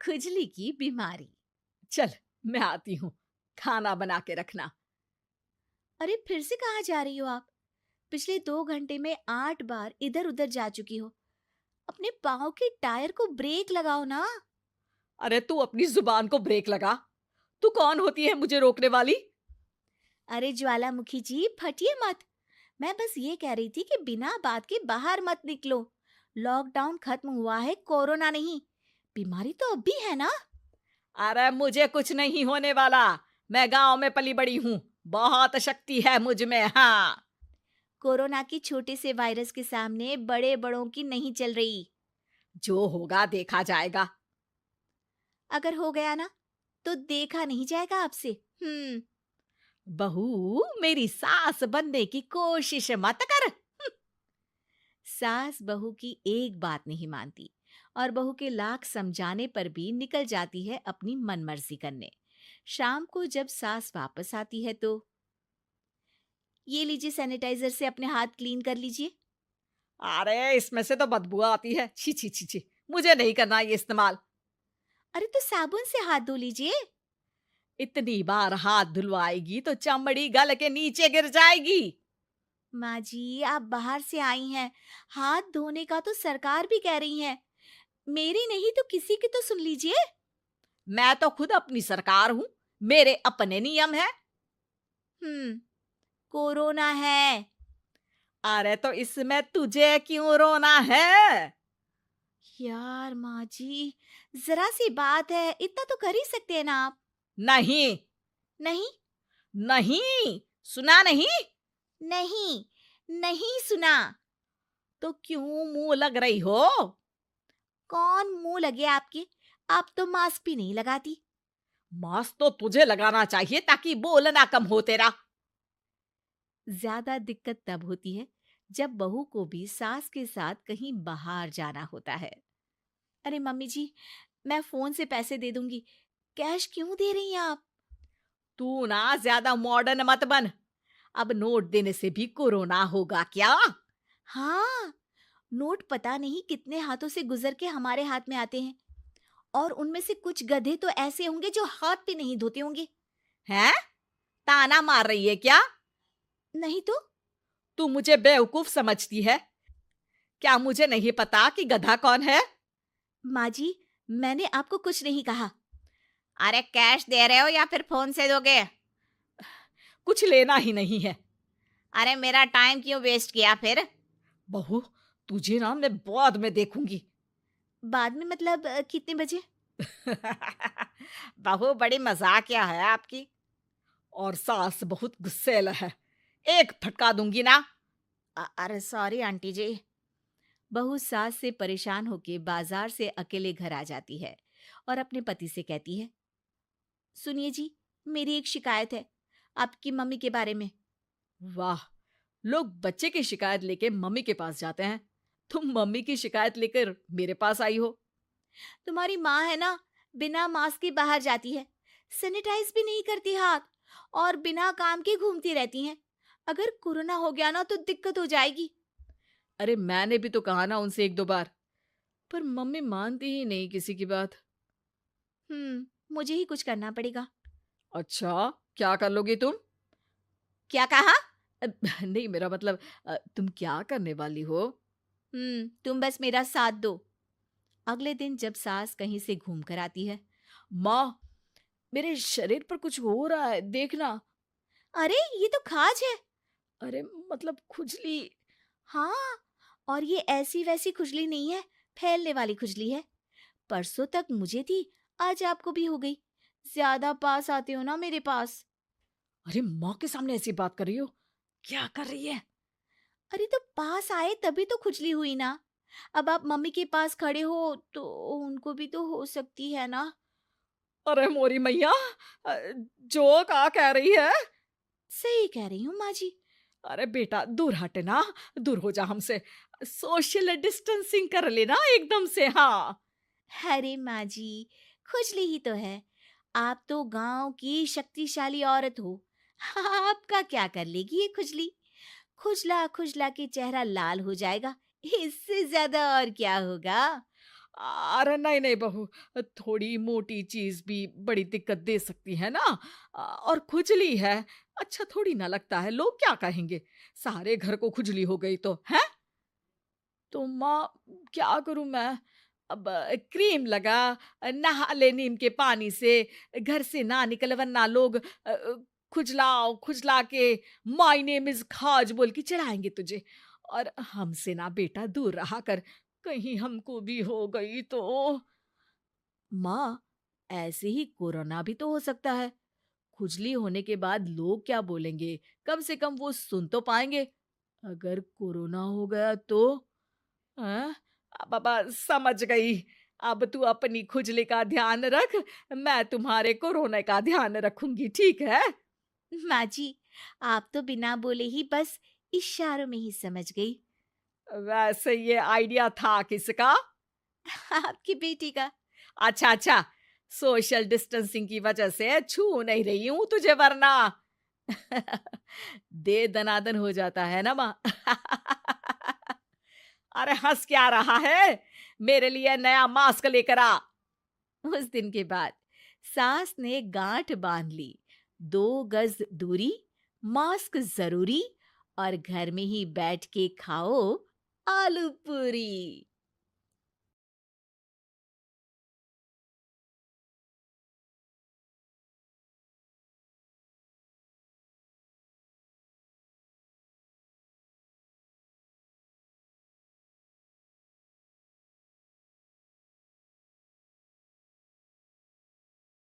खुजली की बीमारी। चल, मैं आती हूँ, खाना बना के रखना। अरे फिर से कहाँ जा रही हो आप? पिछले 2 घंटे में 8 बार इधर उधर जा चुकी हो। अपने पाँव के टायर को ब्रेक लगाओ ना। अरे तू अपनी जुबान को ब्रेक लगा। तू कौन होती है मुझे रोकने वाली? अरे ज्वालामुखी जी, फटिए मत। मैं बस ये कह रही थी कि बिना बात के बाहर मत निकलो। लॉकडाउन खत्म हुआ है, कोरोना नहीं। बीमारी तो अब भी है ना। अरे मुझे कुछ नहीं होने वाला। मैं गांव में पली बड़ी हूँ। बहुत शक्ति है मुझ में, हाँ। कोरोना की छोटे से वायरस के सामने बड़े बड़ों की नहीं चल रही। जो होगा देखा जाएगा। अगर हो गया ना, तो देखा नहीं जाएगा आपसे। हम्म। बहू, मेरी सास बनने की कोशिश मत कर। सास बहू की एक बात नहीं मानती और बहू के लाख समझाने पर भी निकल जाती है अपनी मनमर्जी करने। शाम को जब सास वापस आती है तो, ये लीजिए सैनिटाइजर से अपने हाथ क्लीन कर लीजिए। अरे इसमें से तो बदबू आती है। छी छी छी छी। मुझे नहीं करना ये इस्तेमाल। अरे तो साबुन से हाथ धो लीजिए। इतनी बार हाथ धुलवाएगी तो चमड़ी गल के नीचे गिर जाएगी। माँ जी, आप बाहर से आई हैं, हाथ धोने का तो सरकार भी कह रही है। मेरी नहीं तो किसी की तो सुन लीजिए। मैं तो खुद अपनी सरकार हूँ। मेरे अपने नियम है। हम्म। कोरोना है। अरे तो इसमें तुझे क्यों रोना है? यार माँ जी, जरा सी बात है, इतना तो कर ही सकते हैं ना आप। नहीं। नहीं। नहीं, सुना नहीं? नहीं। नहीं सुना। तो क्यों मुंह लग रही हो? कौन मुंह लगे आपके? आप तो मास्क भी नहीं लगाती। मास्क तो तुझे लगाना चाहिए ताकि बोलना कम हो तेरा। ज्यादा दिक्कत तब होती है जब बहू को भी सास के साथ कहीं बाहर जाना होता है। अरे मम्मी जी, मैं फोन से पैसे दे दूंगी। कैश क्यों दे रही हैं आप? तू ना ज्यादा मॉडर्न मत बन। अब नोट देने से भी कोरोना होगा क्या? हाँ, नोट पता नहीं कितने हाथों से गुजर के हमारे हाथ में आते हैं, और उनमें से कुछ गधे तो ऐसे होंगे जो हाथ भी नहीं धोते होंगे। हैं? ताना मार रही है क्या? नहीं तो। तू मुझे बेवकूफ समझती है? क्या मुझे नहीं पता कि गधा कौन है? माँ जी, मैंने आपको कुछ नहीं कहा। अरे कैश दे रहे हो या फिर फोन से दोगे? कुछ लेना ही नहीं है। अरे मेरा टाइम क्यों वेस्ट किया फिर? बहू, तुझे ना मैं बाद में देखूंगी। बाद में मतलब कितने बजे? बहू बड़ी मजाकिया है आपकी। और सास बहुत गुस्सैल है। एक फटका दूंगी ना। अरे सॉरी आंटी जी। बहू सास से परेशान होके बाजार से अकेले घर आ जाती है और अपने पति से कहती है, सुनिए जी, मेरी एक शिकायत है आपकी मम्मी के बारे में। वाह, लोग बच्चे की शिकायत लेके मम्मी के पास जाते हैं। तुम मम्मी की शिकायत लेकर मेरे पास आई हो। तुम्हारी माँ है ना, बिना मास्क के बाहर जाती है, सैनिटाइज भी नहीं करती हाथ, और बिना काम के घूमती रहती हैं। अगर कोरोना हो गया ना तो दिक्कत हो जाएगी। अरे मैंने भी तो कहा ना उनसे एक दो बार, पर मम्मी मानती ही नहीं किसी की बात। मुझे ही कुछ करना पड़ेगा। अच्छा, क्या कर लोगी तुम? क्या कहा? अ, नहीं, मेरा मतलब तुम क्या करने वाली हो? तुम बस मेरा साथ दो। अगले दिन जब सास कहीं से घूम कर आती है, माँ, मेरे शरीर पर कुछ हो रहा है, देखना। अरे ये तो खाज है। अरे मतलब खुजली। हाँ, और ये ऐसी वैसी खुजली नहीं है, फैलने वाली खुजली है। परसों तक मुझे थी, आज आपको भी हो गई। ज्यादा पास आते हो ना मेरे पास। अरे माँ के सामने ऐसी बात कर रही हो? क्या कर रही है? अरे तो पास आए तभी तो खुजली हुई ना। अब आप मम्मी के पास खड़े हो तो उनको भी तो हो सकती है ना। अरे मोरी मैया, अ, जो का कह रही है? सही कह रही हूँ माँ जी। अरे बेटा, दूर हट ना। दूर हो जा हमसे। सोशल डिस्टेंसिंग कर लेना एकदम से, हाँ। अरे माँ जी, खुजली ही तो है। आप तो गांव की शक्तिशाली औरत हो। आपका क्या कर लेगी ये खुजली? खुजला खुजला के चेहरा लाल हो जाएगा, इससे ज्यादा और क्या होगा? अरे नहीं नहीं बहू, थोड़ी मोटी चीज भी बड़ी दिक्कत दे सकती है ना। और खुजली है, अच्छा थोड़ी ना लगता है, लोग क्या कहेंगे, सारे घर को खुजली हो गई तो है। तो माँ, क्या करूं मैं? अब क्रीम लगा, नहा ले नीम के पानी से, घर से ना निकल वरना लोग खुजलाओ खुजला के माय नेम इज खाज बोल के चढ़ाएंगे तुझे। और हमसे ना बेटा दूर रहा कर, कहीं हमको भी हो गई तो। माँ, ऐसे ही कोरोना भी तो हो सकता है। खुजली होने के बाद लोग क्या बोलेंगे, कम से कम वो सुन तो पाएंगे। अगर कोरोना हो गया तो? हाँ, बाबा समझ गई। अब तू अपनी खुजली का ध्यान रख, मैं तुम्हारे कोरोना का ध्यान रखूंगी, ठीक है? माँ जी, आप तो बिना बोले ही बस इशारों में ही समझ गई। वैसे ये आइडिया था किसका? आपकी बेटी का। अच्छा अच्छा, सोशल डिस्टेंसिंग की वजह से छू नहीं रही हूं तुझे वरना। दे दनादन हो जाता है ना माँ। अरे हंस क्या रहा है, मेरे लिए नया मास्क लेकर आ। उस दिन के बाद सास ने गांठ बांध ली। 2 गज दूरी, मास्क जरूरी, और घर में ही बैठ के खाओ आलू पूरी।